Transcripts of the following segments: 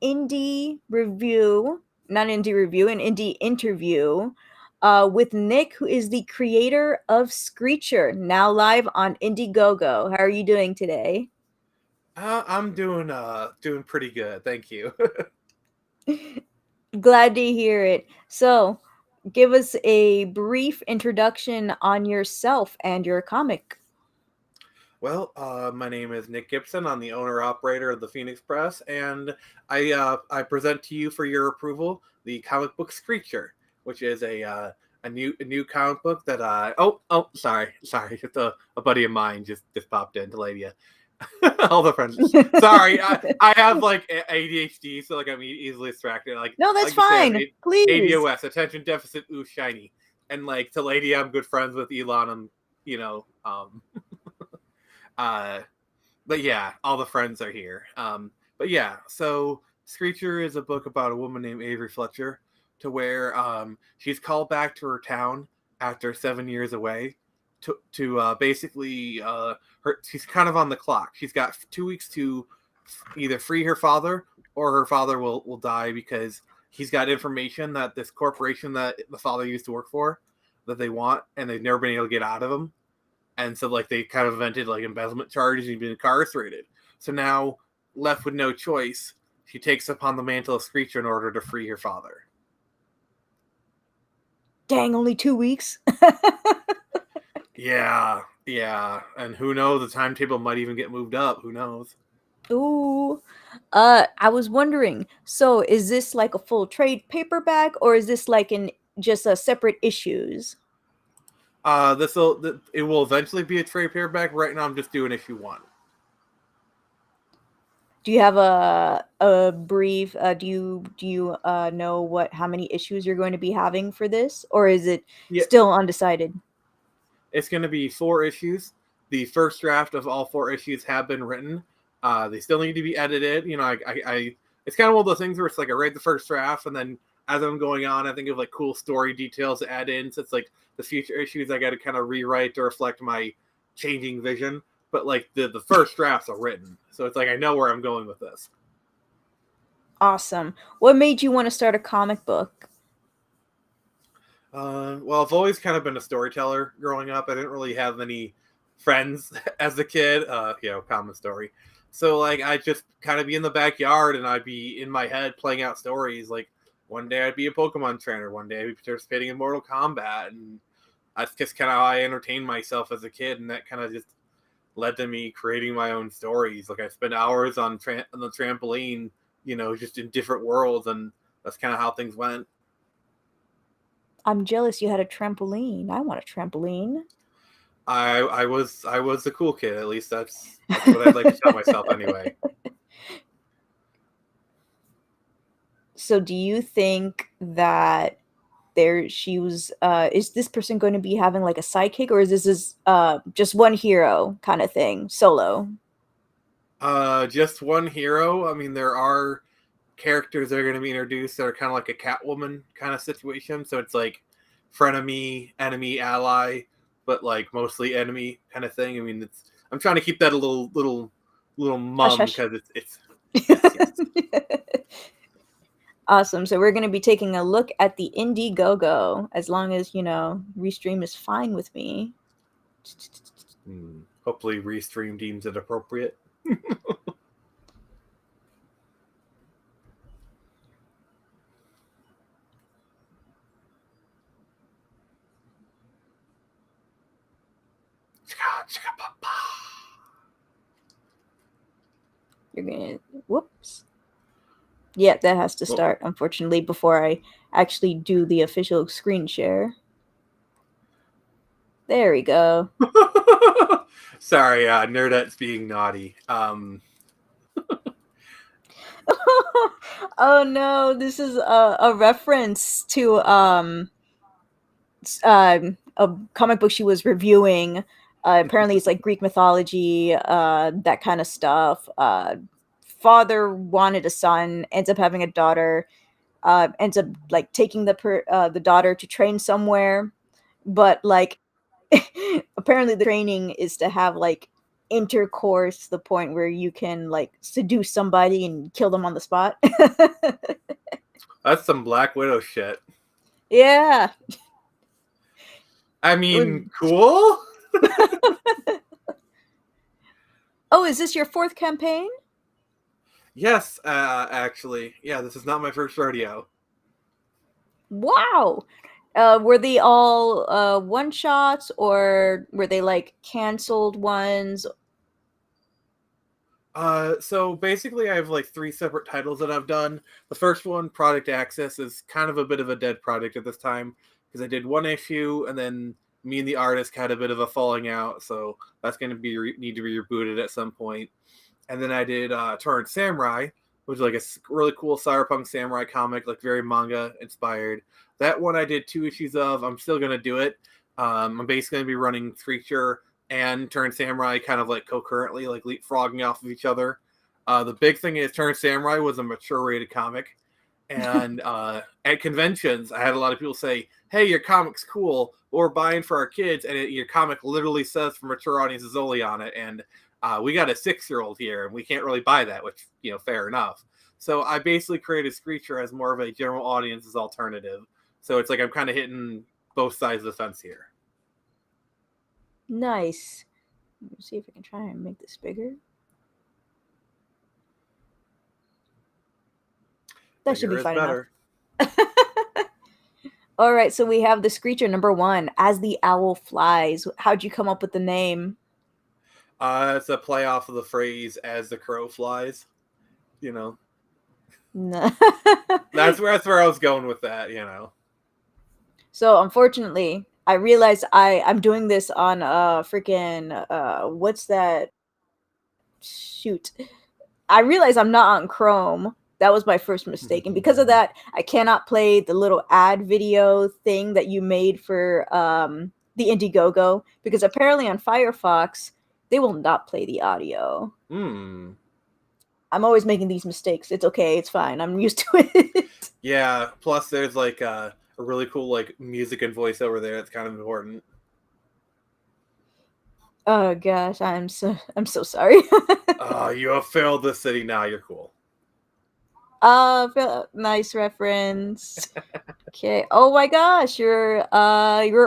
indie review, not indie review, an indie interview with Nick, who is the creator of Screecher, now live on Indiegogo. How are you doing today? I'm doing pretty good, thank you. Glad to hear it. So, give us a brief introduction on yourself and your comic. Well, my name is Nick Gibson. I'm the owner operator of the Phoenix Press, and I present to you for your approval the comic book Screecher, which is a new comic book that sorry, just a buddy of mine just popped in to lay you. All the friends. Sorry, I have like ADHD, so like I'm easily distracted. No, I that's like to say I have fine. Please. ADOS, attention deficit ooh shiny, and like to lady, I'm good friends with Elon, and you know, uh, but yeah, all the friends are here. But yeah, so Screecher is a book about a woman named Avery Fletcher, to where she's called back to her town after 7 years away to basically she's kind of on the clock. She's got 2 weeks to either free her father or her father will die because he's got information that this corporation that the father used to work for that they want and they've never been able to get out of him, and so like they kind of invented like embezzlement charges and he's been incarcerated. So now left with no choice, she takes upon the mantle of Screecher in order to free her father. Dang, only 2 weeks? Yeah, and who knows? The timetable might even get moved up. Who knows? Ooh. I was wondering, so is this like a full trade paperback or is this like in just a separate issues? It will eventually be a trade paperback. Right now, I'm just doing issue one. Do you have a brief do you know what how many issues you're going to be having for this, or is it Yeah, still undecided? it's going to be 4 issues. The first draft of all 4 issues have been written. They still need to be edited. It's kind of one of those things where it's like I read the first draft, and then as I'm going on, I think of like cool story details to add in. So it's like the future issues I got to kind of rewrite to reflect my changing vision. But like the first drafts are written, so it's like I know where I'm going with this. Awesome. What made you want to start a comic book? Well, I've always kind of been a storyteller growing up. I didn't really have any friends as a kid. Common story. So like I just kind of be in the backyard and I'd be in my head playing out stories. Like one day I'd be a Pokemon trainer, one day I'd be participating in Mortal Kombat, and that's just kind of how I entertained myself as a kid, and that kind of just led to me creating my own stories. Like I spent hours on the trampoline, just in different worlds, and that's kind of how things went. I'm jealous you had a trampoline. I want a trampoline. I was the cool kid. At least that's what I'd like to tell myself anyway. So do you think that there she was is this person going to be having like a sidekick, or is this just one hero kind of thing, solo? Just one hero. I mean, there are characters that are going to be introduced that are kind of like a Catwoman kind of situation. So it's like frenemy, enemy, ally, but like mostly enemy kind of thing. I mean, I'm trying to keep that a little Hush mum hush. because it's yes. Awesome. So we're going to be taking a look at the Indiegogo, as long as, Restream is fine with me. Hopefully, Restream deems it appropriate. You're going to, whoops. Yeah, that has to Well, start, unfortunately, before I actually do the official screen share. There we go. sorry, Nerdette's being naughty. Oh no, this is a reference to a comic book she was reviewing. Apparently, it's like Greek mythology, that kind of stuff. Father wanted a son, ends up having a daughter, ends up like taking the daughter to train somewhere, but like apparently the training is to have like intercourse to the point where you can like seduce somebody and kill them on the spot. That's some Black Widow shit. Yeah. I mean, cool. Oh, is this your 4th campaign? Yes, actually. Yeah, this is not my first rodeo. Wow. Were they all one-shots, or were they like canceled ones? So basically I have like 3 separate titles that I've done. The first one, Product Access, is kind of a bit of a dead project at this time because I did 1 issue and then me and the artist had a bit of a falling out, so that's going to be need to be rebooted at some point. And then I did Torrent Samurai, which is like a really cool cyberpunk samurai comic, like very manga inspired. That one I did 2 issues of. I'm still going to do it. I'm basically going to be running Screecher and Turn Samurai kind of like concurrently, like leapfrogging off of each other. The big thing is Turn Samurai was a mature rated comic. And at conventions, I had a lot of people say, hey, your comic's cool, or buying for our kids, and your comic literally says for mature audiences only on it. And we got a 6-year-old here, and we can't really buy that, which, fair enough. So I basically created Screecher as more of a general audience's alternative. So it's like I'm kind of hitting both sides of the fence here. Nice. Let me see if I can try and make this bigger. That should be fine enough. All right, so we have the Screecher number 1, As the Owl Flies. How'd you come up with the name? It's a play off of the phrase "as the crow flies." No. That's where I was going with that. So unfortunately, I realized I'm doing this on freaking what's that? Shoot. I realized I'm not on Chrome. That was my first mistake. And because of that, I cannot play the little ad video thing that you made for the Indiegogo, because apparently on Firefox, they will not play the audio. I'm always making these mistakes. It's okay. It's fine. I'm used to it. Yeah. Plus, there's like a really cool like music and voiceover there. That's kind of important. Oh gosh, I'm so sorry. You have failed the city now. You're cool. Nice reference. Okay. Oh my gosh, you're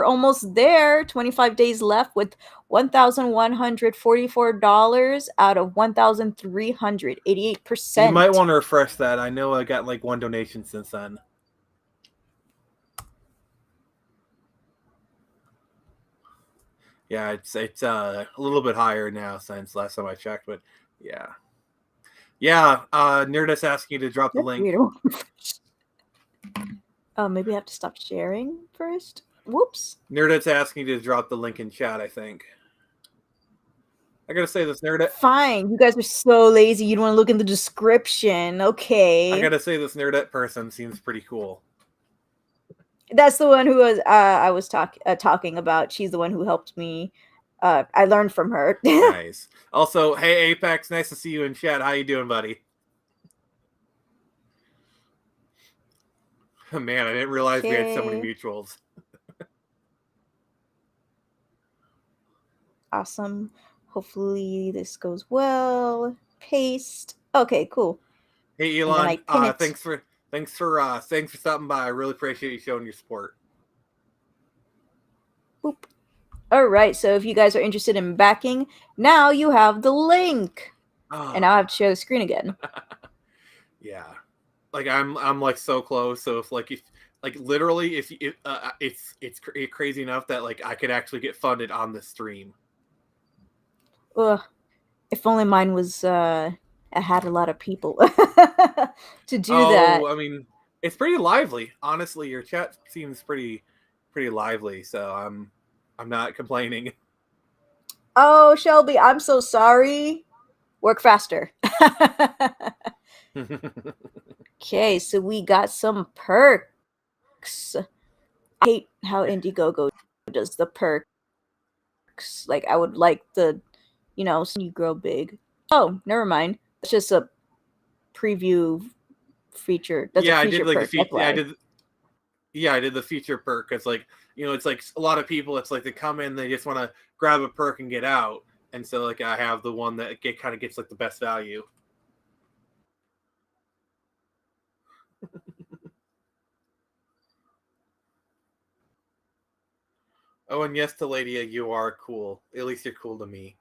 almost there. 25 days left with $1,144 out of 1,388%. You might want to refresh that. I know I got like 1 donation since then. Yeah, it's a little bit higher now since last time I checked, but yeah. Nerdist asking you to drop the link. Oh, maybe I have to stop sharing first. Whoops. Nerdit's asking you to drop the link in chat, I think. I gotta say this, Nerdit. Fine. You guys are so lazy. You don't want to look in the description. Okay. I gotta say this Nerdit person seems pretty cool. That's the one who was I was talking about. She's the one who helped me. I learned from her. Nice. Also, hey Apex, nice to see you in chat. How you doing, buddy? Man, I didn't realize we had so many mutuals. Awesome. Hopefully this goes well. Paste. Okay, cool. Hey Elon, thanks for stopping by. I really appreciate you showing your support. Boop. All right, so if you guys are interested in backing, now you have the link. Oh. And now I have to share the screen again. Yeah. Like I'm like so close. So if literally it's crazy enough that like I could actually get funded on the stream. Ugh. If only mine was I had a lot of people to do that. I mean, it's pretty lively. Honestly, your chat seems pretty lively, so I'm not complaining. Oh, Shelby, I'm so sorry. Work faster. Okay, so we got some perks. I hate how Indiegogo does the perks. Like, I would like the, you grow big. Oh, never mind. It's just a preview feature. That's a feature perk. I did the feature perk. It's like, it's like a lot of people, it's like they come in, they just want to grab a perk and get out. and so like I have the one that kind of gets like the best value. Oh, and yes, Taladia, you are cool. At least you're cool to me.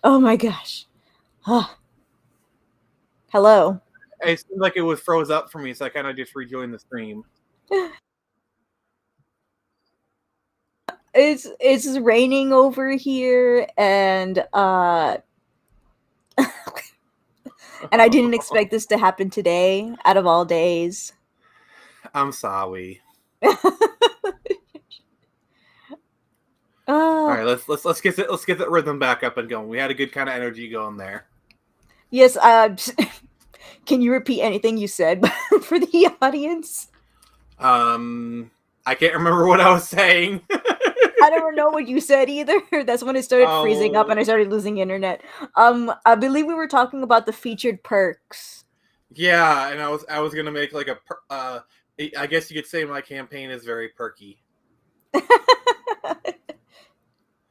Oh my gosh. Hello. It seemed like it was froze up for me, so I kind of just rejoined the stream. It's raining over here, and and I didn't expect this to happen today, out of all days. I'm sorry. Uh, All right, let's get that rhythm back up and going. We had a good kind of energy going there. yes. Can you repeat anything you said for the audience? I can't remember what I was saying. I don't know what you said either. That's when it started freezing up and I started losing internet. I believe we were talking about the featured perks. Yeah, and I was gonna make like I guess you could say my campaign is very perky.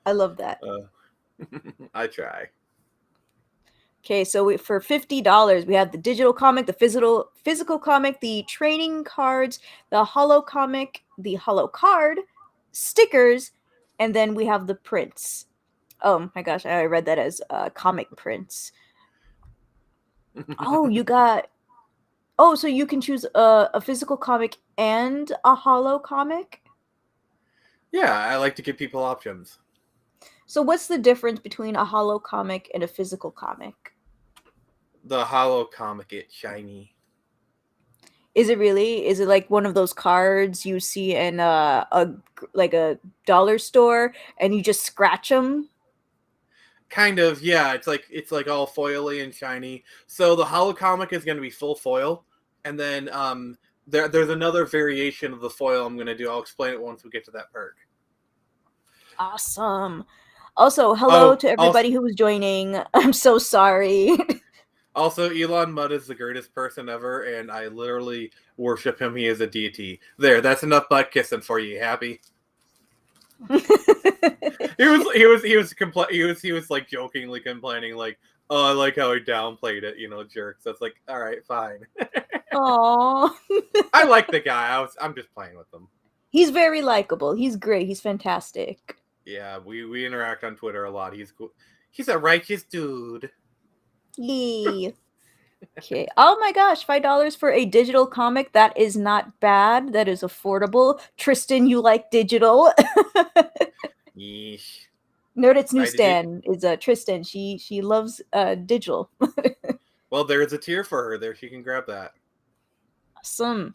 I love that. I try. Okay, so for $50, we have the digital comic, the physical comic, the training cards, the holo comic, the holo card, stickers, and then we have the prints. Oh my gosh, I read that as comic prints. Oh, you got. Oh, so you can choose a physical comic and a holo comic? Yeah, I like to give people options. So what's the difference between a holo comic and a physical comic? The holo comic, it's shiny. Is it really? Is it like one of those cards you see in a dollar store and you just scratch them? Kind of, yeah. It's like all foily and shiny. So the holo comic is going to be full foil, and then there's another variation of the foil I'm going to do. I'll explain it once we get to that perk. Awesome. Also, hello Oh, to everybody who was joining. I'm so sorry. also, Elon Mudd is the greatest person ever, and I literally worship him. He is a deity. There, that's enough butt kissing for you. Happy? He was like jokingly complaining, like, oh, I like how he downplayed it, you know, jerk. So it's like, all right, fine. Aww. I like the guy. I'm just playing with him. He's very likable. He's great. He's fantastic. Yeah, we interact on Twitter a lot. He's cool. He's a righteous dude. Yee. Okay. Oh my gosh, $5 for a digital comic. That is not bad. That is affordable. Tristan, you like digital? Yeesh. Nerdit's Right, newsstand is Tristan. She loves digital. Well, there's a tier for her. There, she can grab that. Awesome.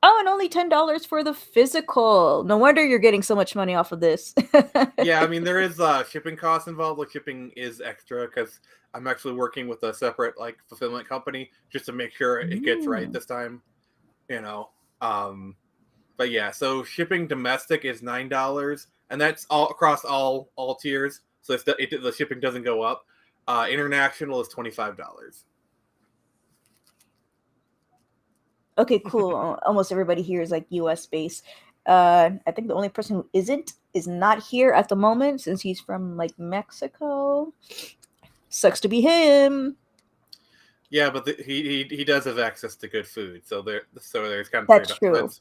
Oh, and only $10 for the physical. No wonder you're getting so much money off of this. Yeah, I mean there is shipping costs involved. Like shipping is extra because I'm actually working with a separate like fulfillment company just to make sure it gets right Mm. this time. You know, but yeah, so shipping domestic is $9, and that's all across all tiers. So the shipping doesn't go up. International is $25. Okay, cool. Almost everybody here is like US based. I think the only person who isn't is not here at the moment since he's from like Mexico. Sucks to be him. Yeah, but he does have access to good food, so there's kind of trade That's off. true. That's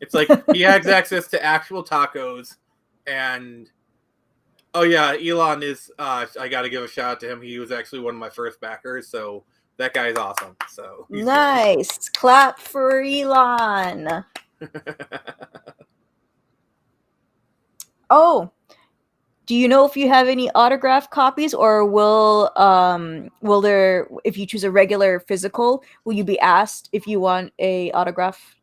It's like he has access to actual tacos, and oh yeah, Elon is. I got to give a shout out to him. He was actually one of my first backers, so that guy's awesome. So he's good. Nice. Clap for Elon. Oh, do you know if you have any autograph copies, or will there, if you choose a regular physical, will you be asked if you want a autograph?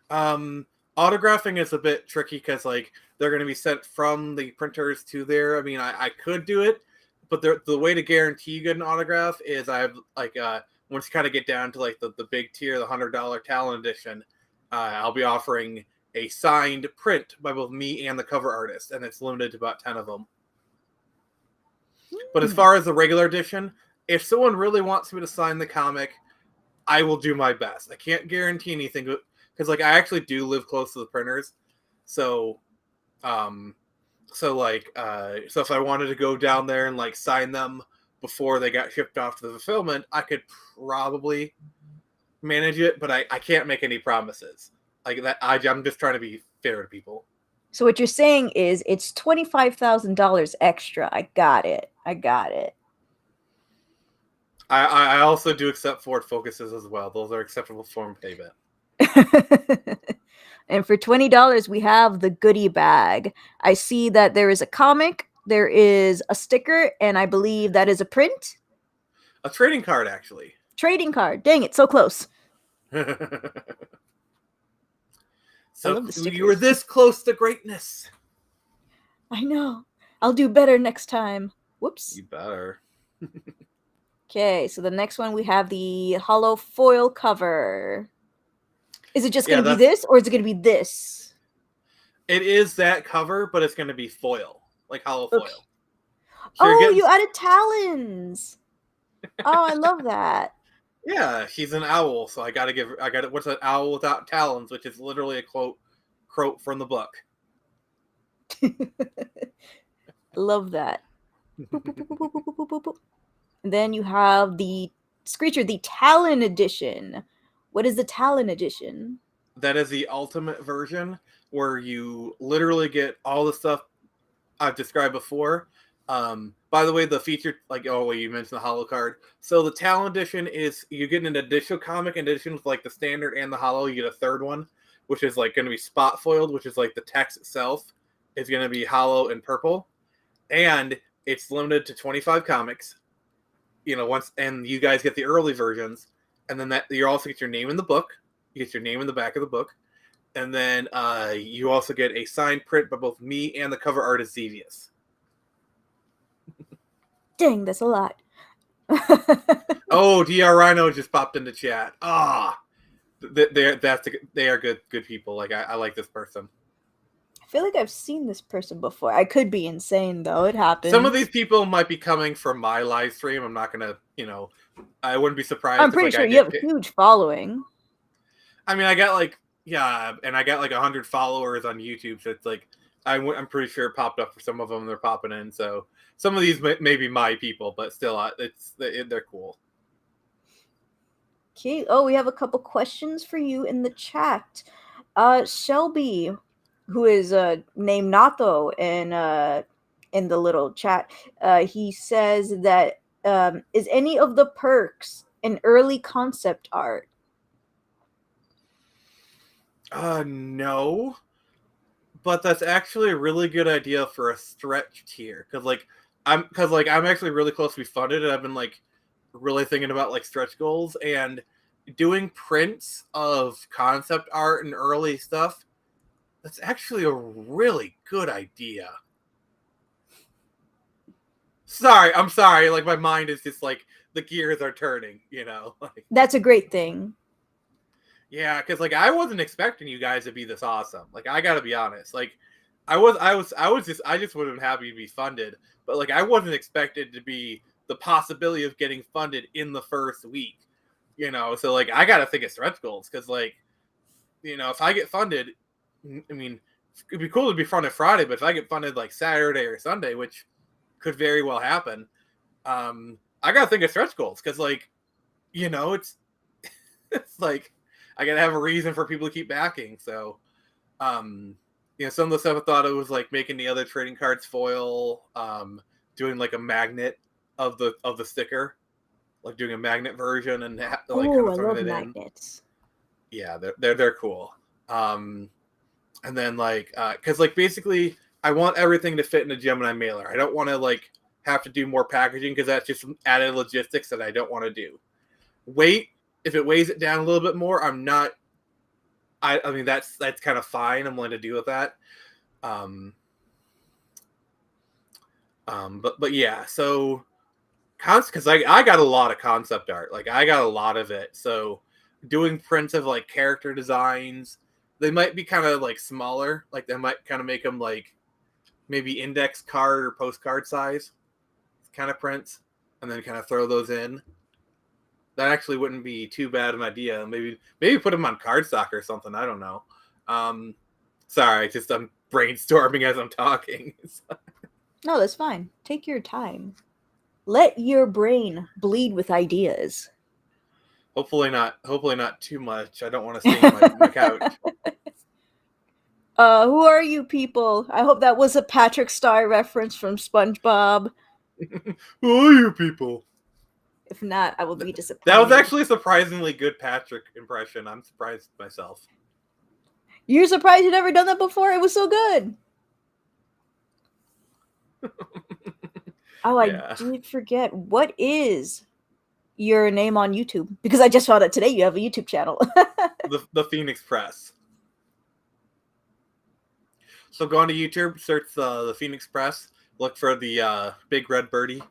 um, Autographing is a bit tricky because like they're going to be sent from the printers to there. I mean, I could do it, but the way to guarantee you get an autograph is I have like once you kind of get down to like the big tier, the $100 Talon edition, I'll be offering a signed print by both me and the cover artist, and it's limited to about 10 of them. But as Hmm. far as the regular edition, if someone really wants me to sign the comic, I will do my best. I can't guarantee anything because like I actually do live close to the printers, so um, so if I wanted to go down there and like sign them before they got shipped off to the fulfillment, I could probably manage it, but I can't make any promises like that. I'm just trying to be fair to people. So what you're saying is it's $25,000 extra. I got it. I got it. I also do accept Ford Focuses as well. Those are acceptable form of payment. And for $20, we have the goodie bag. I see that there is a comic, there is a sticker, and I believe that is a print. A trading card, actually. Trading card. Dang it, so close. I So love the you were stickers. this close to greatness. I know. I'll do better next time. Whoops. You better. Okay, so the next one we have the hollow foil cover. Is it just Yeah, going to be that's this, or is it going to be this? it is that cover, but it's going to be foil, like hollow Okay. foil. So you're Oh, getting you added talons. Oh, I love that. yeah, she's an owl, so I got it. What's an owl without talons, which is literally a quote from the book. Love that. Boop, boop, boop, boop, boop, boop, boop, boop, boop. And then you have the Screecher, the Talon edition. What is the Talon edition? That is the ultimate version where you literally get all the stuff I've described before. By the way, the feature, like, oh, well, you mentioned the hollow card. So the Talon edition is you get an additional comic edition with like the standard and the hollow. You get a third one, which is like going to be spot foiled, which is like the text itself is going to be hollow and purple, and it's limited to 25 comics. You know, once and you guys get the early versions, and then that you also get your name in the book. You get your name in the back of the book, and then you also get a signed print by both me and the cover artist Xevious. Dang, that's a lot. Oh, Dr. Rhino just popped into chat. They are good people. Like I like this person. I feel like I've seen this person before. I could be insane though. It Some of these happens. people might be coming from my live stream. I'm not gonna, I wouldn't be I'm surprised if pretty like I sure you have did. a huge following. I mean, I got like yeah, and I got like 100 followers on YouTube. So it's like I'm pretty sure it popped up for some of them. They're popping in. So some of these may be my people, but still, they're cool. Okay. Oh, we have a couple questions for you in the chat. Shelby, who is named Nato in the little chat, he says that is any of the perks an early concept art? No, but that's actually a really good idea for a stretch tier I'm actually really close to be funded, and I've been like really thinking about like stretch goals, and doing prints of concept art and early stuff, that's actually a really good idea. I'm sorry. Like, my mind is just like, the gears are turning, Like, That's a great thing. yeah, because like I wasn't expecting you guys to be this awesome. Like, I gotta be honest. Like, I just would have been happy to be funded, but like I wasn't expected to be the possibility of getting funded in the first week. So like I gotta think of stretch goals because like, if I get funded, I mean, it'd be cool to be funded Friday, but if I get funded like Saturday or Sunday, which could very well happen, I gotta think of stretch goals because like, it's it's like I gotta have a reason for people to keep backing. So, some of the stuff I thought it was like making the other trading cards foil, doing like a magnet of the sticker, like doing a magnet version and like kind Oh, of I throwing love it magnets. in. Yeah, they're cool. And then like, because like basically, I want everything to fit in a Gemini mailer. I don't want to like have to do more packaging because that's just added logistics that I don't want to do. If it weighs it down a little bit more, I'm not. I mean that's kind of fine. I'm willing to deal with that. But yeah, so because I got a lot of concept art, like I got a lot of it. So doing prints of like character designs, they might be kind of like smaller, like they might kind of make them like maybe index card or postcard size kind of prints, and then kind of throw those in. That actually wouldn't be too bad an idea. Maybe put them on cardstock or something. I don't know. Sorry, I'm brainstorming as I'm talking. No, that's fine. Take your time. Let your brain bleed with ideas. Hopefully not too much. I don't want to stain my couch. Who are you people? I hope that was a Patrick Star reference from SpongeBob. Who are you people? If not, I will be That was disappointed. actually a surprisingly good Patrick impression. I'm surprised myself. You're surprised you've never done that before? It was so good. Oh, I Yeah. did forget. What is your name on YouTube? Because I just found out today you have a YouTube channel. The Phoenix Press. So go onto YouTube, search the Phoenix Press, look for the big red birdie,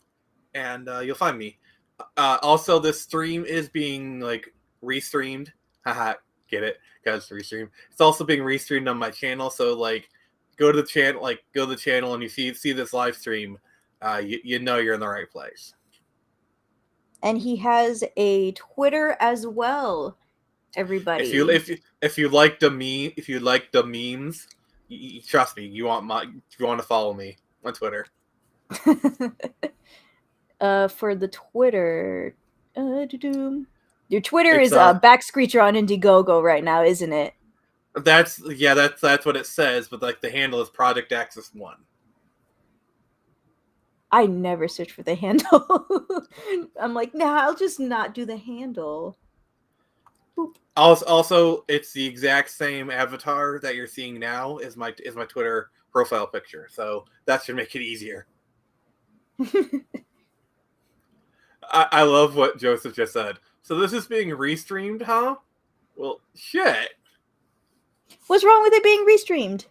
and you'll find me. Also, this stream is being like restreamed. Haha, get it? Because restream. It's also being restreamed on my channel. So like, go to the channel, and you see this live stream. You know you're in the right place. And he has a Twitter as well. Everybody, If you like the memes, trust me, you want to follow me on Twitter. For the Twitter, your Twitter It's is back Screecher on Indiegogo right now, isn't it? that's what it says, but like the handle is Project Axis 1. I never search for the handle. I'm like, nah, I'll just not do the handle. Boop. Also, it's the exact same avatar that you're seeing now is my Twitter profile picture, so that should make it easier. I love what Joseph just said. So this is being restreamed, huh? Well, shit. What's wrong with it being restreamed?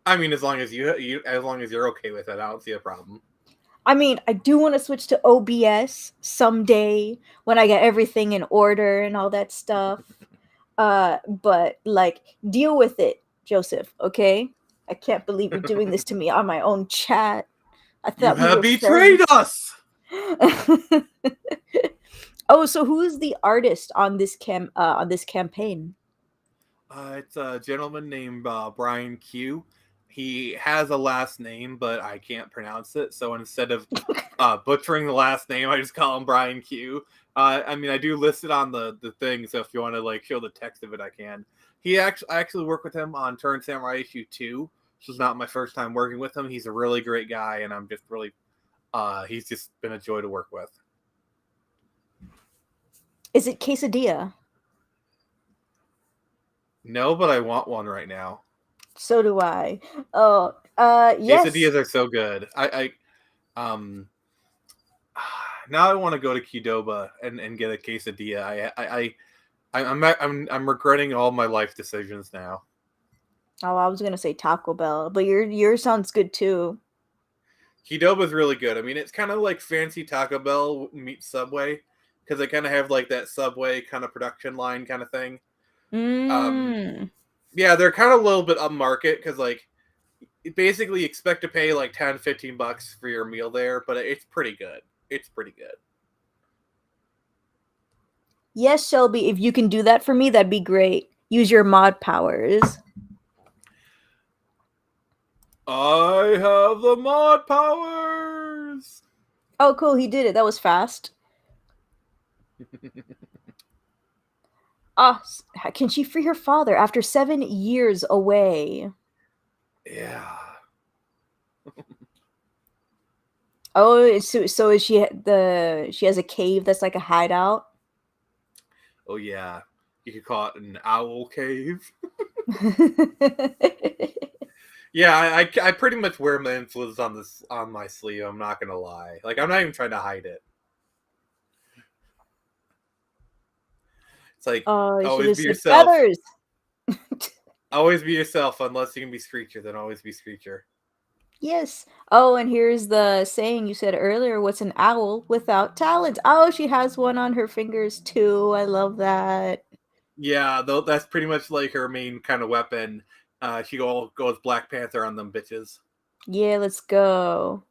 I mean, as long as you're okay with it, I don't see a problem. I mean, I do want to switch to OBS someday when I get everything in order and all that stuff. But like, deal with it, Joseph. Okay, I can't believe you're doing this to me on my own chat. I You thought we have were betrayed us. Oh, so who is the artist on this campaign? It's a gentleman named Brian Q. He has a last name, but I can't pronounce it. So instead of butchering the last name, I just call him Brian Q. I mean, I do list it on the thing, so if you want to like show the text of it, I can. I actually worked with him on Turn Samurai issue 2. This was not my first time working with him. He's a really great guy, and I'm just really he's just been a joy to work with. Is it quesadilla? No, but I want one right now. So do I. Oh, yes. Quesadillas are so good. now I want to go to Qdoba and get a quesadilla. I'm regretting all my life decisions now. Oh, I was gonna say Taco Bell, but your sounds good too. Qdoba's really good. I mean, it's kind of like fancy Taco Bell meets Subway because they kind of have like that Subway kind of production line kind of thing. Um, Mmm. yeah, they're kind of a little bit upmarket because like you basically expect to pay like 10, $15 for your meal there, but it's pretty good. It's pretty good. Yes, Shelby, if you can do that for me, that'd be great. Use your mod powers. I have the mod powers. Oh, cool, he did it. That was fast. Ah, can she free her father after 7 years away? Yeah. Oh, so is she has a cave that's like a hideout? Oh yeah. You could call it an owl cave. Yeah, I pretty much wear my influence on my sleeve. I'm not gonna lie. Like I'm not even trying to hide it. It's like Oh, you should always have be said yourself. feathers. Always be yourself. Unless you can be Screecher, then always be Screecher. Yes. Oh, and here's the saying you said earlier. What's an owl without talons? Oh, she has one on her fingers too. I love that. Yeah, though that's pretty much like her main kind of weapon. She goes Black Panther on them bitches. Yeah, let's go.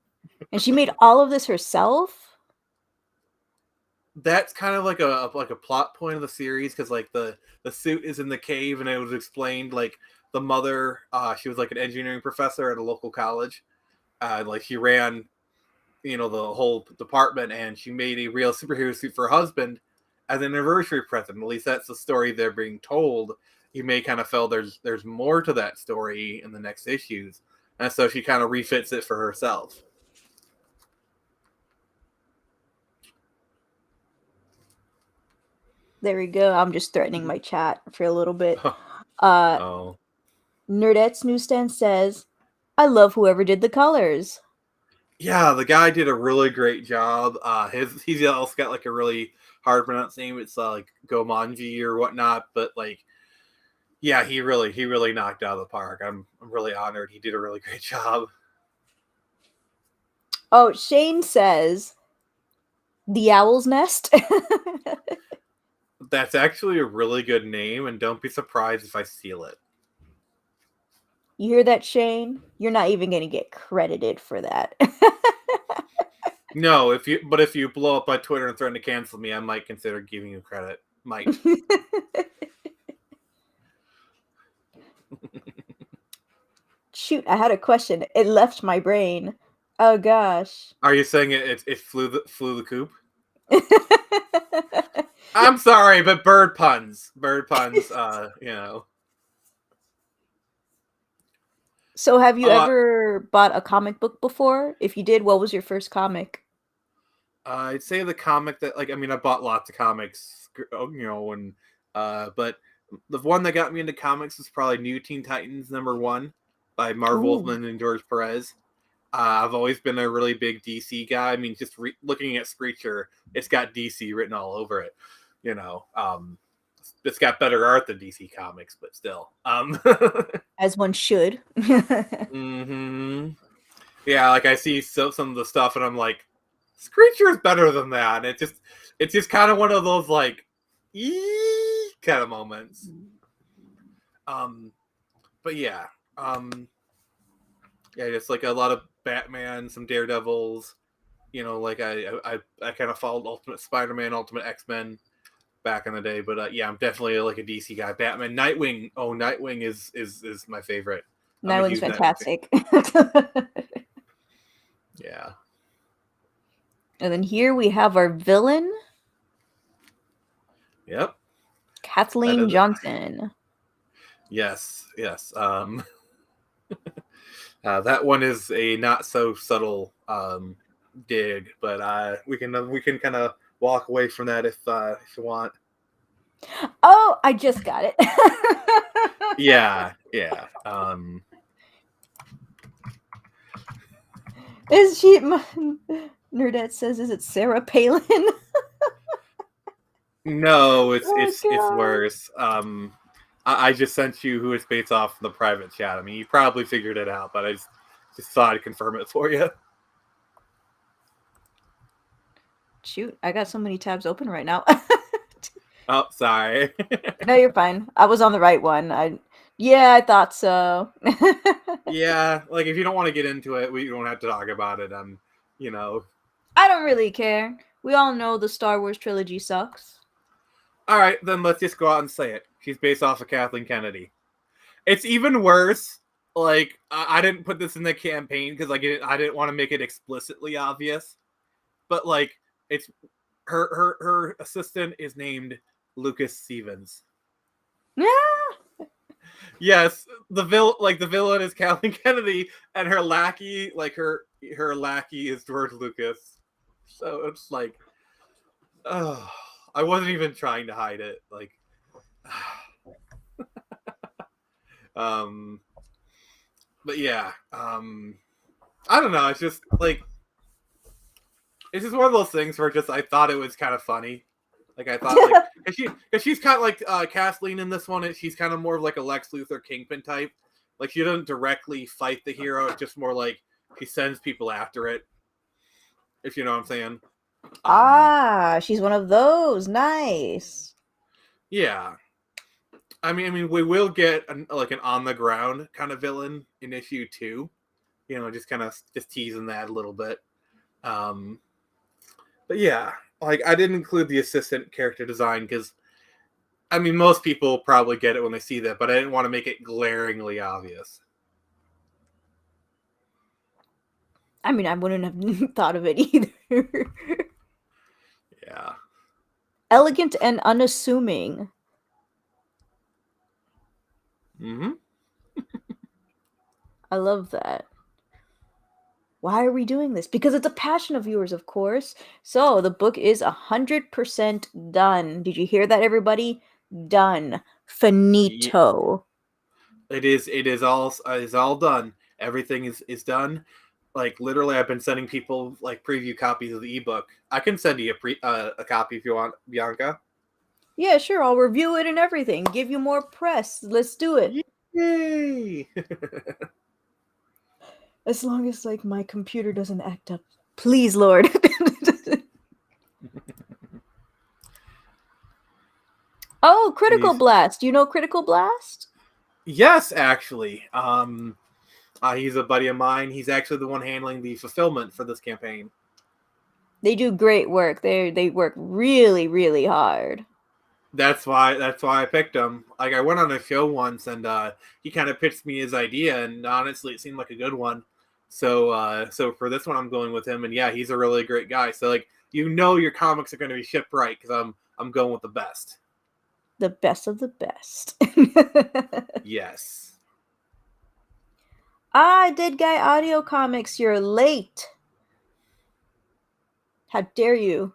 And she made all of this herself? That's kind of like a plot point of the series because like the suit is in the cave and it was explained like the mother she was like an engineering professor at a local college. Like she ran the whole department and she made a real superhero suit for her husband as an anniversary present. At least that's the story they're being told. You may kind of feel there's more to that story in the next issues, and so she kind of refits it for herself. There we go. I'm just threatening my chat for a little bit. Uh, Oh Nerdette's newsstand says, I love whoever did the colors. yeah, the guy did a really great job. He's also got like a really hard to pronounce name. It's like Gomanji or whatnot, but like yeah, he really knocked out of the park. I'm really honored. He did a really great job. Oh, Shane says, the owl's nest. That's actually a really good name, and don't be surprised if I steal it. You hear that, Shane? You're not even going to get credited for that. No, if you blow up my Twitter and threaten to cancel me, I might consider giving you credit. Might. Shoot, I had a question. It left my brain. Oh gosh. Are you saying it flew the coop? I'm sorry, but bird puns. Bird puns, So have you Uh ever bought a comic book before? If you did, what was your first comic? I'd say the comic that like I mean I bought lots of comics, and but the one that got me into comics is probably New Teen Titans #1 by Marv Ooh. Wolfman and George Perez. I've always been a really big DC guy. I mean, just looking at Screecher, it's got DC written all over it. You know, it's got better art than DC Comics, but still. As one should. hmm Yeah, like I see some of the stuff, and I'm like, Screecher is better than that. And it's just kind of one of those like, kind of moments. Um, but yeah, yeah, just like a lot of Batman, some Daredevils. Like I kind of followed Ultimate Spider-Man, Ultimate X-Men back in the day, but yeah, I'm definitely like a DC guy. Batman, Nightwing. Oh, Nightwing is my favorite. I'm a Nightwing's huge Nightwing fan. fantastic. Yeah. And then here we have our villain, Yep. That Kathleen is. Johnson. Yes. That one is a not so subtle dig, but we can kind of walk away from that if you want. Oh, I just got it. Yeah. Is she? Nerdette says, "Is it Sarah Palin?" No, it's Oh it's it's god. worse. I just sent you who it's based off in the private chat. I mean, you probably figured it out, but I just thought I'd confirm it for you. Shoot, I got so many tabs open right now. Oh, sorry. No, you're fine. I was on the right one. Yeah, I thought so. Yeah, like if you don't want to get into it, we don't have to talk about it. You know. I don't really care. We all know the Star Wars trilogy sucks. All right, then let's just go out and say it. She's based off of Kathleen Kennedy. It's even worse. Like I didn't put this in the campaign because like I didn't want to make it explicitly obvious, but like it's her assistant is named Lucas Stevens. Yes, the villain is Kathleen Kennedy, and her lackey, like her lackey is George Lucas. So it's like, oh, I wasn't even trying to hide it. Like, um, but yeah, I don't know. It's just like it's just one of those things where just I thought it was kind of funny. Like I thought, like because she's kind of like Kathleen in this one. She's kind of more of like a Lex Luthor Kingpin type. Like she doesn't directly fight the hero. It's just more like she sends people after it. If you know what I'm saying. She's one of those. Nice. Yeah. I mean, we will get like an on the ground kind of villain in issue 2. You know, just kind of just teasing that a little bit. Um, but yeah, like I didn't include the assistant character design because I mean most people probably get it when they see that, but I didn't want to make it glaringly obvious. I mean, I wouldn't have thought of it either. Yeah. Elegant and unassuming. Mm-hmm. I love that. Why are we doing this? Because it's a passion of yours, of course. So the book is 100% done. Did you hear that, everybody? Done. Yeah, Finito. it is all done. Everything is done. Like literally, I've been sending people like preview copies of the ebook. I can send you a copy if you want, Bianca. Yeah, sure. I'll review it and everything. Give you more press. Let's do it. Yay! As long as like my computer doesn't act up. Please, Lord. Oh, Critical He's Blast. You know Critical Blast? yes, actually. He's a buddy of mine. He's actually the one handling the fulfillment for this campaign. They do great work. They work really, really hard. That's why I picked him. Like I went on a show once and he kind of pitched me his idea and honestly it seemed like a good one. So for this one I'm going with him and yeah, he's a really great guy. So like your comics are going to be shipped right cuz I'm going with the best. The best of the best. Yes. Dead Guy Audio Comics, you're late. How dare you?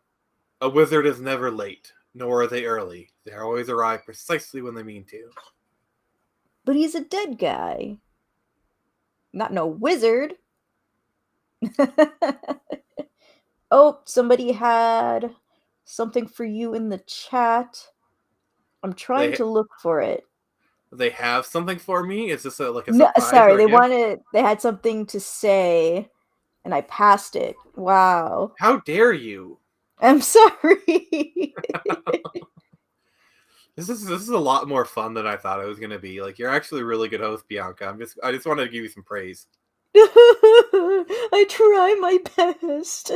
A wizard is never late, nor are they early. They always arrive precisely when they mean to. But he's a dead guy. Not no wizard. Oh, somebody had something for you in the chat. I'm trying They to look for it. they have something for me. Is this like a No, surprise sorry, or a gift? they had something to say and I passed it. Wow. How dare you? I'm sorry. This is a lot more fun than I thought it was gonna be. Like you're actually a really good host, Bianca. I just wanted to give you some praise. I try my best.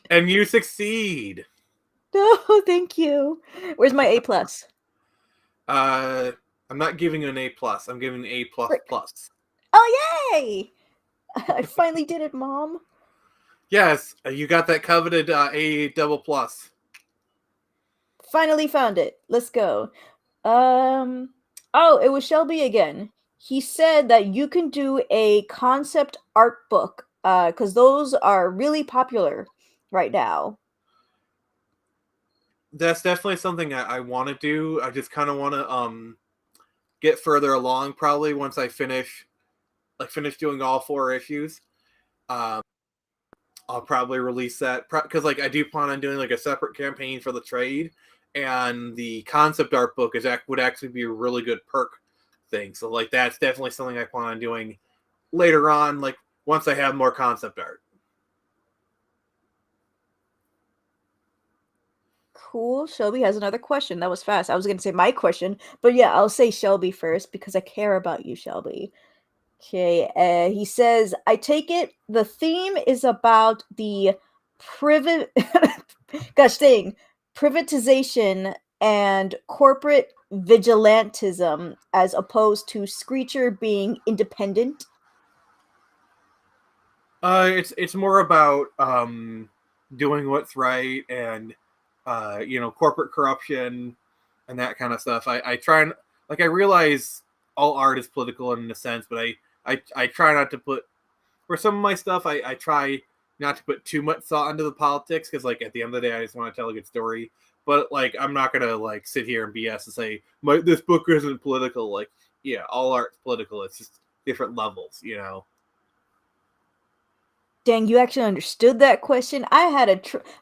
And you succeed. No, thank you. Where's my A plus? I'm not giving you an A plus. I'm giving you an A plus Frick. plus. Oh yay! I finally did it, Mom. Yes, you got that coveted A double plus. Finally found it. Let's go. Oh, it was Shelby again. He said that you can do a concept art book, because those are really popular right now. That's definitely something I want to do. I just kind of want to get further along probably once I finish doing all 4 issues. Um, I'll probably release that because like I do plan on doing like a separate campaign for the trade, and the concept art book would actually be a really good perk thing. So like that's definitely something I plan on doing later on, like once I have more concept art. Cool. Shelby has another question. That was fast. I was going to say my question, but yeah, I'll say Shelby first because I care about you, Shelby. Okay. He says, I take it the theme is about the privat, gosh dang, privatization and corporate vigilantism as opposed to Screecher being independent. It's more about doing what's right and corporate corruption and that kind of stuff. I try and like I realize all art is political in a sense, but I try not to put for some of my stuff. I try not to put too much thought into the politics because like at the end of the day, I just want to tell a good story. But like I'm not gonna like sit here and BS and say this book isn't political. Like yeah, all art's political. It's just different levels, you know. Dang, you actually understood that question. I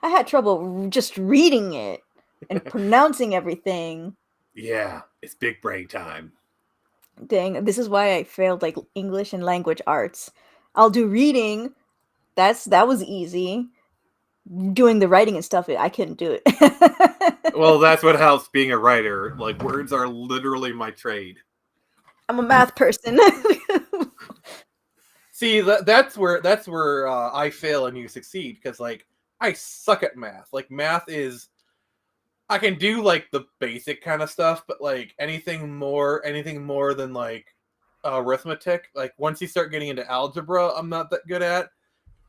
had trouble just reading it and pronouncing everything. Yeah, it's big brain time. Dang, this is why I failed like English and language arts. I'll do reading. That was easy. Doing the writing and stuff, I couldn't do it. Well, that's what helps being a writer. Like words are literally my trade. I'm a math person. See, that's where I fail and you succeed because like I suck at math. Like math is I can do like the basic kind of stuff, but like anything more than like arithmetic. Like once you start getting into algebra, I'm not that good at.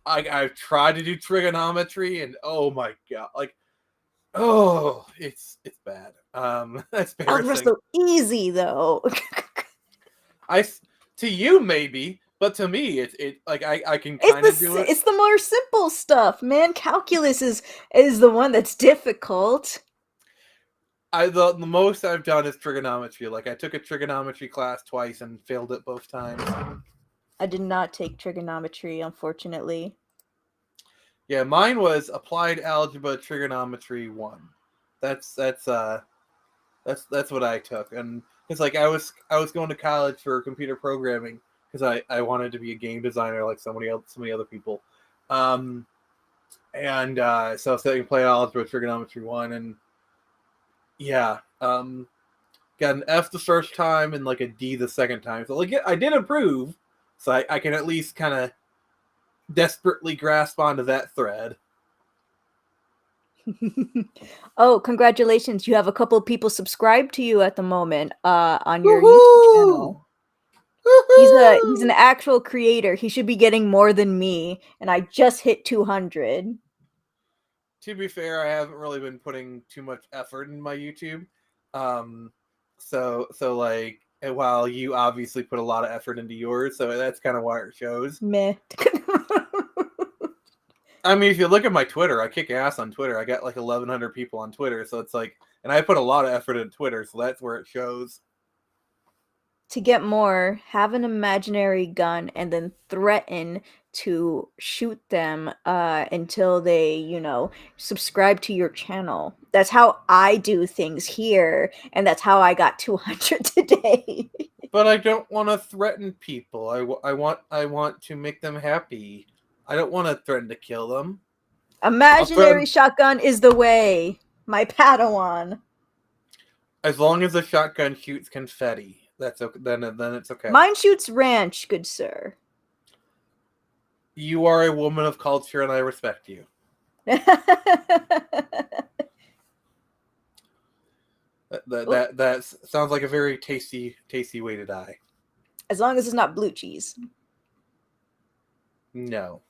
I've tried to do trigonometry, and oh my god, like it's bad. That's Algebра's embarrassing. so easy though. I to you maybe, but to me it like I can kind of do it. It's the more simple stuff, man. Calculus is the one that's difficult. The most I've done is trigonometry. Like I took a trigonometry class twice and failed it both times. I did not take trigonometry, unfortunately. Yeah, mine was applied algebra trigonometry 1. That's what I took, and because like I was going to college for computer programming because I wanted to be a game designer like so many other people, and so I can play algebra trigonometry 1, and yeah, got an F the first time and like a D the second time. So like I did improve, so I can at least kind of desperately grasp onto that thread. Oh, congratulations. You have a couple of people subscribed to you at the moment on your YouTube Woohoo! channel. He's an Woohoo! actual creator. He should be getting more than me, and I just hit 200. To be fair, I haven't really been putting too much effort in my YouTube. Um, so like, while you obviously put a lot of effort into yours, so that's kind of why it shows. Meh. I mean, if you look at my Twitter, I kick ass on Twitter. I got like 1,100 people on Twitter, so it's like, and I put a lot of effort in Twitter, so that's where it shows. To get more, have an imaginary gun and then threaten to shoot them until they, subscribe to your channel. That's how I do things here, and that's how I got 200 today. But I don't want to threaten people. I want to make them happy. I don't want to threaten to kill them. Imaginary shotgun is the way, my Padawan. As long as the shotgun shoots confetti, that's okay. Then it's okay. Mine shoots ranch, good sir. You are a woman of culture, and I respect you. That sounds like a very tasty way to die. As long as it's not blue cheese. No.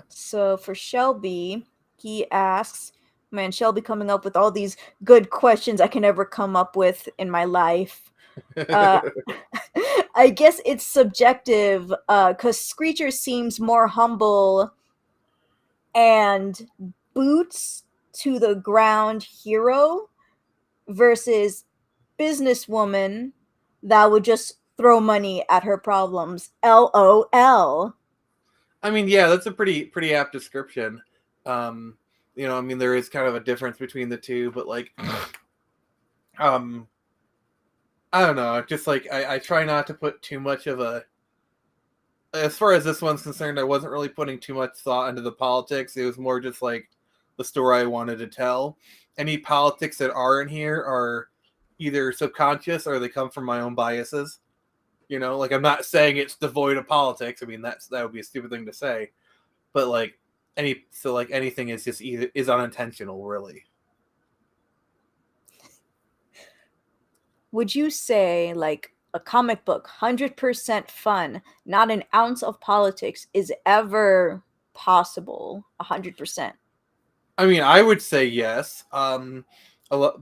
So for Shelby, he asks, man, Shelby coming up with all these good questions I can ever come up with in my life. I guess it's subjective because Screecher seems more humble and boots to the ground hero versus businesswoman that would just throw money at her problems. LOL. I mean, yeah, that's a pretty apt description. Um, I mean, there is kind of a difference between the two, but like, um, I don't know. Just like I try not to put too much of a. As far as this one's concerned, I wasn't really putting too much thought into the politics. It was more just like the story I wanted to tell. Any politics that are in here are either subconscious or they come from my own biases. Like I'm not saying it's devoid of politics. I mean, that would be a stupid thing to say. But like anything is just either is unintentional, really. Would you say like a comic book 100% fun, not an ounce of politics is ever possible 100%? I mean, I would say yes. A lot,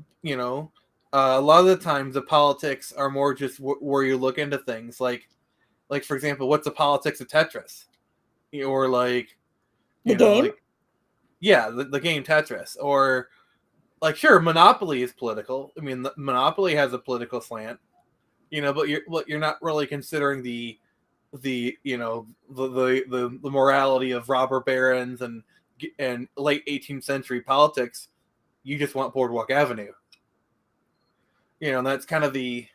a lot of the times the politics are more just where you look into things. Like for example, what's the politics of Tetris? Or like, The game? like yeah, the game Tetris, or like sure, Monopoly is political. I mean, Monopoly has a political slant, but you're not really considering the morality of robber barons and late 18th century politics. You just want Boardwalk Avenue. And that's kind of I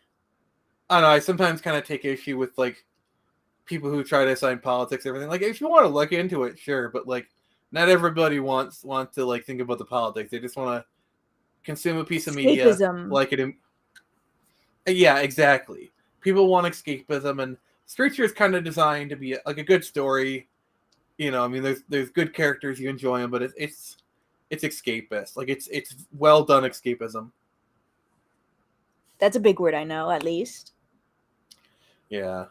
don't know. I sometimes kind of take issue with like people who try to assign politics and everything. Like if you want to look into it, sure, but like not everybody wants to like think about the politics. They just want to consume a piece of media, Escapism. like it. Yeah, exactly. People want escapism, and Screecher is kind of designed to be like a good story. I mean, there's good characters, you enjoy them, but it's escapist. Like it's well done escapism. That's a big word, I know, at least. Yeah.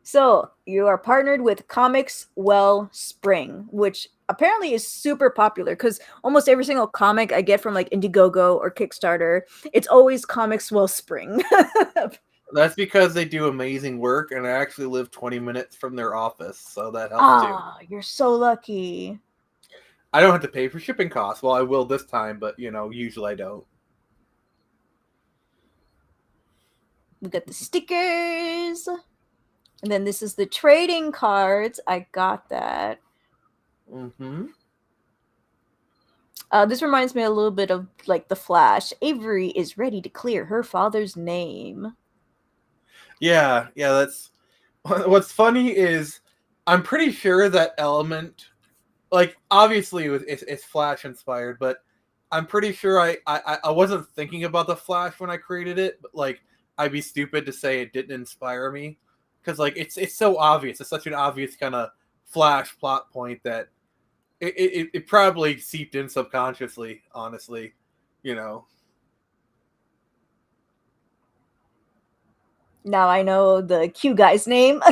So, you are partnered with Comics Wellspring, which apparently is super popular because almost every single comic I get from like Indiegogo or Kickstarter, it's always Comics Wellspring. That's because they do amazing work, and I actually live 20 minutes from their office, so that helps too. Ah, you're so lucky. I don't have to pay for shipping costs. Well, I will this time, but usually I don't. We got the stickers. And then this is the trading cards. I got that. Mm-hmm. This reminds me a little bit of like the Flash. Avery is ready to clear her father's name. Yeah, That's what's funny is I'm pretty sure that element, like obviously it's Flash inspired, but I'm pretty sure I wasn't thinking about the Flash when I created it. But like I'd be stupid to say it didn't inspire me because like it's so obvious. It's such an obvious kind of Flash plot point that it probably seeped in subconsciously. Honestly, you know. Now I know the Q guy's name.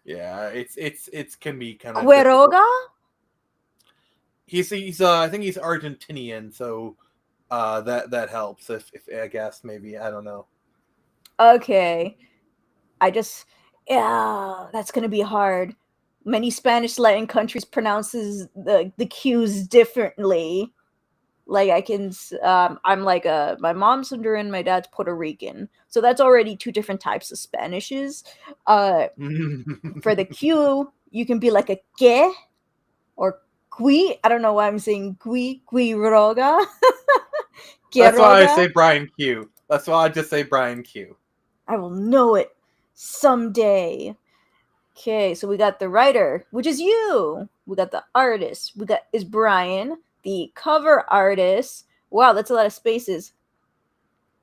Yeah, it's can be kind of difficult. Quiroga? He's I think he's Argentinian, so that helps if I guess maybe I don't know. Okay. Yeah, that's gonna be hard. Many Spanish Latin countries pronounces the Q's differently. Like I'm like my mom's Honduran, my dad's Puerto Rican, so that's already two different types of Spanishes. For the Q, you can be like a que or qui. I don't know why I'm saying qui roga. That's why I say Quiroga. Brian Q. That's why I just say Brian Q. I will know it someday. Okay, so we got the writer, which is you. We got the artist. Is Brian, the cover artist. Wow, that's a lot of spaces.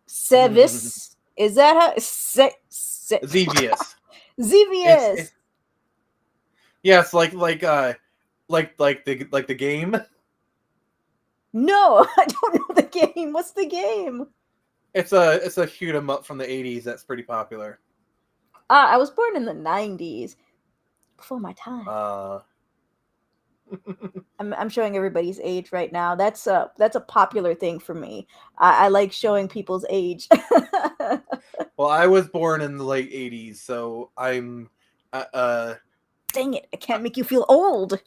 Sevis. Is that how Xevious. Xevious? It's yes, like the game. No, I don't know the game. What's the game? It's a shoot 'em up from the 80s that's pretty popular. I was born in the 90s. Before my time. I'm showing everybody's age right now. That's a popular thing for me. I like showing people's age. Well, I was born in the late 80s, so I'm Dang it, I can't make you feel old.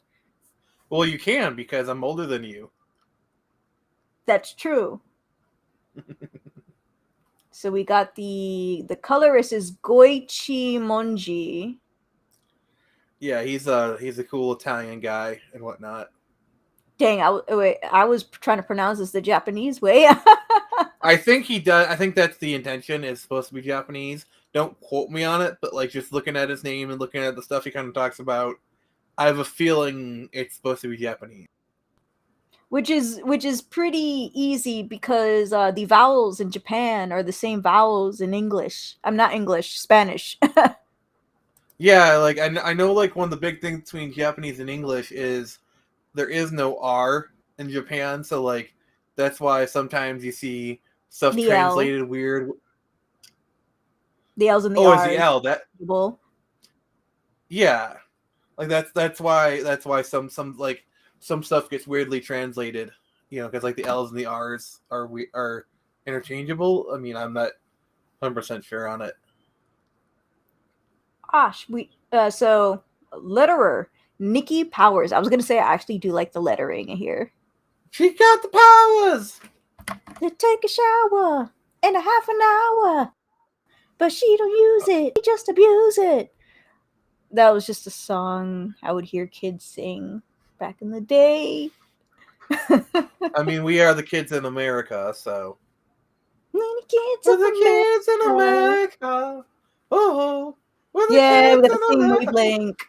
well, you can because I'm older than you. That's true. So we got the colorist is Goichi Monji. Yeah, he's a cool Italian guy and whatnot. Dang, I was trying to pronounce this the Japanese way. I think he does. I think that's the intention. It's supposed to be Japanese. Don't quote me on it, but like just looking at his name and looking at the stuff he kind of talks about, I have a feeling it's supposed to be Japanese. which is pretty easy because the vowels in Japan are the same vowels in English. I'm not English, Spanish. Yeah, like I know like one of the big things between Japanese and English is there is no R in Japan, so like that's why sometimes you see stuff The L, translated weird. the L's and the Oh, it's the R's. L. That yeah, like that's why some like some stuff gets weirdly translated, you know, because like the L's and the R's are interchangeable. I mean, I'm not 100% sure on it. Gosh, we so letterer Nikki Powers. I was gonna say I actually do like the lettering here. She got the powers. To take a shower in a half an hour, but she don't use it. She just abuse it. That was just a song I would hear kids sing back in the day. I mean, we are the kids in America, so Many kids we're of the kids in America. America. Oh, we're the Yeah, we kids gotta in sing America. Blank.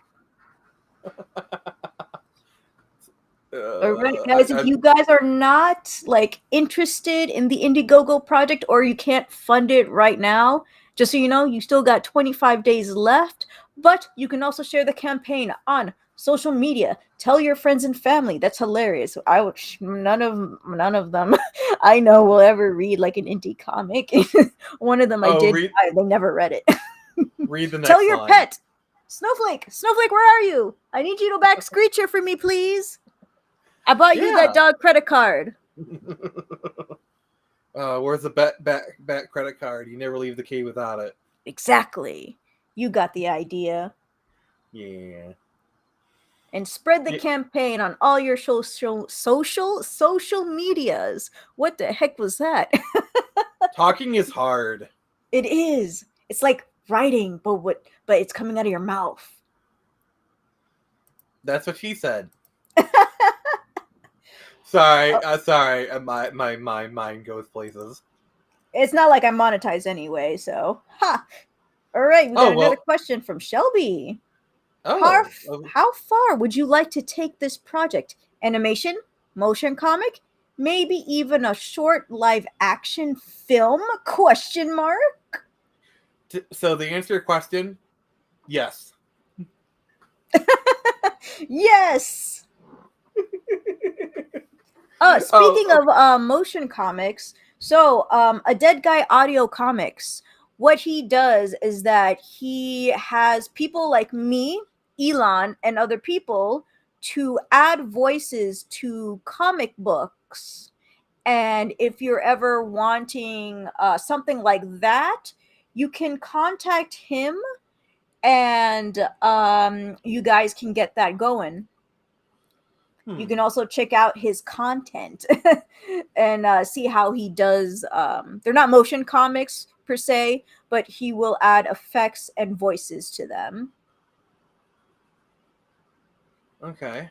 All right, guys, if you guys are not like interested in the Indiegogo project or you can't fund it right now, just so you know, you still got 25 days left, but you can also share the campaign on social media. Tell your friends and family. That's hilarious. None of them I know will ever read like an indie comic. One of them I Oh, did, they never read it. read the Tell next your line. pet. Snowflake, where are you? I need you to back Screecher for me, please. I bought you that dog credit card. Where's the bet credit card? You never leave the key without it. Exactly. You got the idea. Yeah. And spread the campaign on all your social medias. What the heck was that? Talking is hard. It is. It's like writing, but it's coming out of your mouth. That's what she said. Sorry, sorry. My mind goes places. It's not like I monetize anyway, so ha. All right, we got another question from Shelby. How far would you like to take this project? Animation, motion comic, maybe even a short live action film? Question mark. So the answer to your question, yes. Yes. Speaking of motion comics, so a Dead Guy Audio Comics, what he does is that he has people like me, Elon, and other people to add voices to comic books. And if you're ever wanting something like that, you can contact him and you guys can get that going. You can also check out his content and see how he does. They're not motion comics per se, but he will add effects and voices to them. Okay.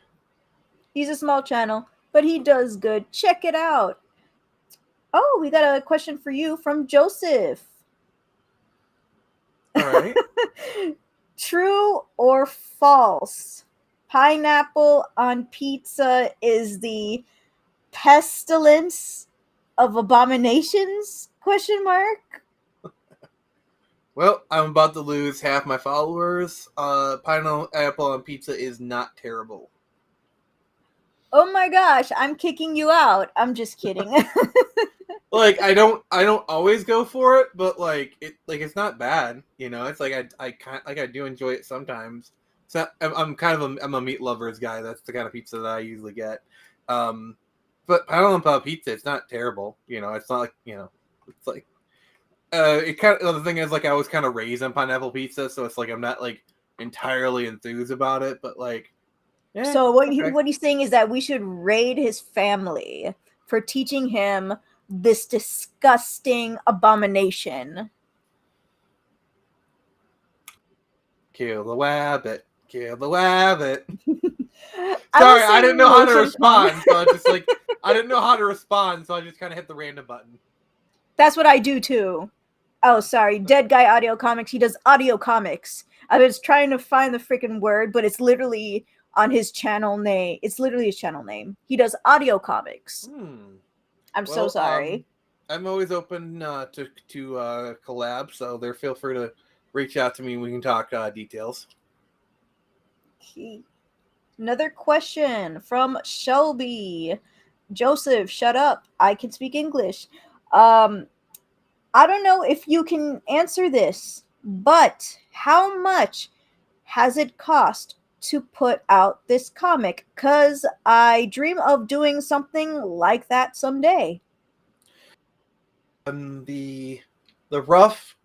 He's a small channel, but he does good. Check it out. Oh, we got a question for you from Joseph. All right. True or false? Pineapple on pizza is the pestilence of abominations? Question mark. Well, I'm about to lose half my followers. Pineapple on pizza is not terrible. Oh my gosh, I'm kicking you out. I'm just kidding. Like I don't always go for it, but like it's not bad, you know. It's like I do enjoy it sometimes. So I'm a meat lovers guy. That's the kind of pizza that I usually get. But pineapple pizza, it's not terrible, you know. It's not like, you know, it's like it kind of, the thing is, like, I was kind of raised on pineapple pizza, so it's like I'm not like entirely enthused about it, but like so what he's saying is that we should raid his family for teaching him this disgusting abomination. Kill the wabbit. Kill the wabbit. I Sorry, was I didn't saying know how to lotion comment. respond, so I just like I didn't know how to respond, so I just kind of hit the random button. That's what I do too. Oh, sorry. Dead Guy Audio Comics. He does audio comics. I was trying to find the freaking word, but it's literally on his channel name. It's literally his channel name. He does audio comics. I'm so Well, sorry. I'm always open to collab, so there feel free to reach out to me and we can talk details. Another question from Shelby. Joseph, shut up. I can speak English. I don't know if you can answer this, but how much has it cost to put out this comic? Because I dream of doing something like that someday. The rough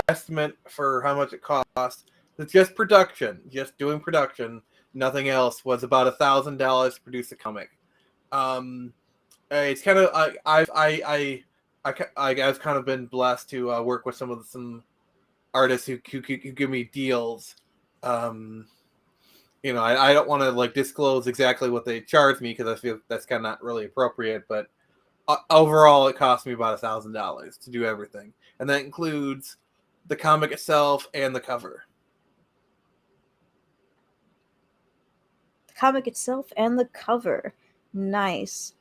estimate for how much it costs, just production, just doing production, nothing else, was about $1,000 to produce a comic. It's kind of I've kind of been blessed to work with some artists who give me deals. I don't want to like disclose exactly what they charge me because I feel that's kind of not really appropriate. But overall, it cost me about $1,000 to do everything, and that includes the comic itself and the cover. The comic itself and the cover. Nice.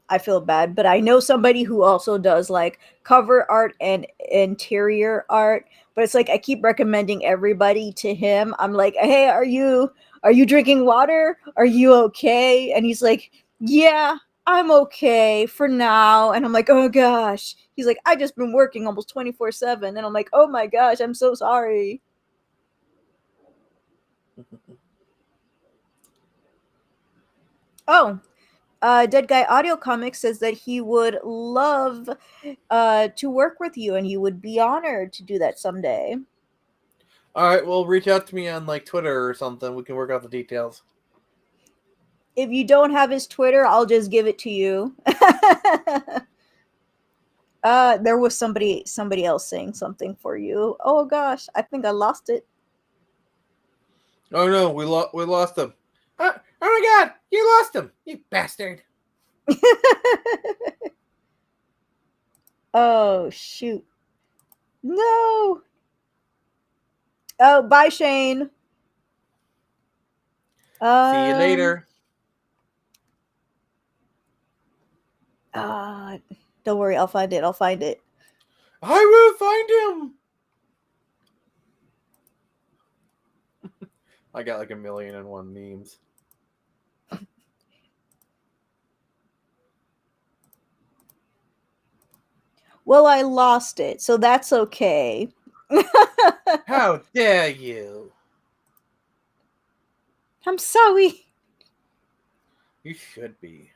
I feel bad, but I know somebody who also does like cover art and interior art. But it's like I keep recommending everybody to him. I'm like, "Hey, are you drinking water? Are you okay?" And he's like, "Yeah, I'm okay for now." And I'm like, "Oh gosh." He's like, "I just been working almost 24/7." And I'm like, "Oh my gosh, I'm so sorry." Oh, Dead Guy Audio Comics says that he would love to work with you and he would be honored to do that someday. All right, well, reach out to me on like Twitter or something. We can work out the details. If you don't have his Twitter, I'll just give it to you. There was somebody else saying something for you. Oh gosh, I think I lost it. Oh no, we lost him. Oh my God, you lost him, you bastard! Oh shoot. No. Oh, bye Shane. See you Um later. uh don't worry, I'll find it. I'll find it. I will find him. I got like 1,000,001 memes. Well, I lost it, so that's okay. How dare you? I'm sorry. You should be.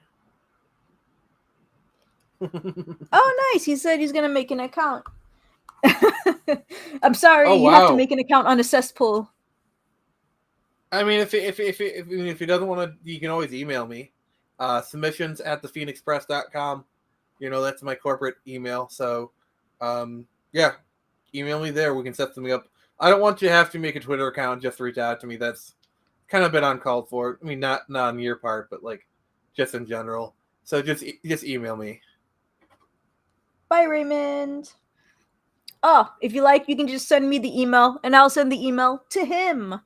Oh, nice. He said he's gonna make an account. I'm sorry, Oh you have to wow. make an account on a cesspool. I mean, if he doesn't want to, you can always email me. Submissions at thephoenixpress.com. That's my corporate email. So, yeah, email me there. We can set something up. I don't want you to have to make a Twitter account just to reach out to me. That's kind of been uncalled for. I mean, not on your part, but like just in general. So just email me. Bye, Raymond. Oh, if you like, you can just send me the email and I'll send the email to him.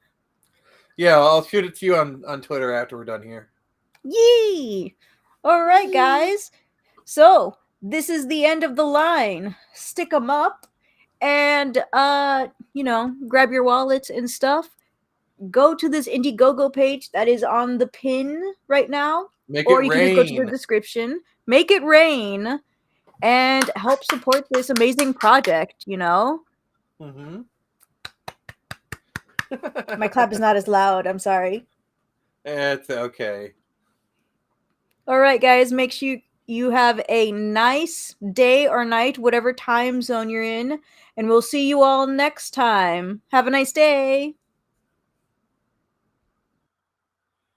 Yeah, I'll shoot it to you on Twitter after we're done here. Yee! All right, guys. So, this is the end of the line. Stick them up and, grab your wallets and stuff. Go to this Indiegogo page that is on the pin right now, Make it or you can just go to the rain. description. Make it rain and help support this amazing project. Mm-hmm. My clap is not as loud. I'm sorry. It's okay. All right, guys, make sure you have a nice day or night, whatever time zone you're in, and we'll see you all next time. Have a nice day.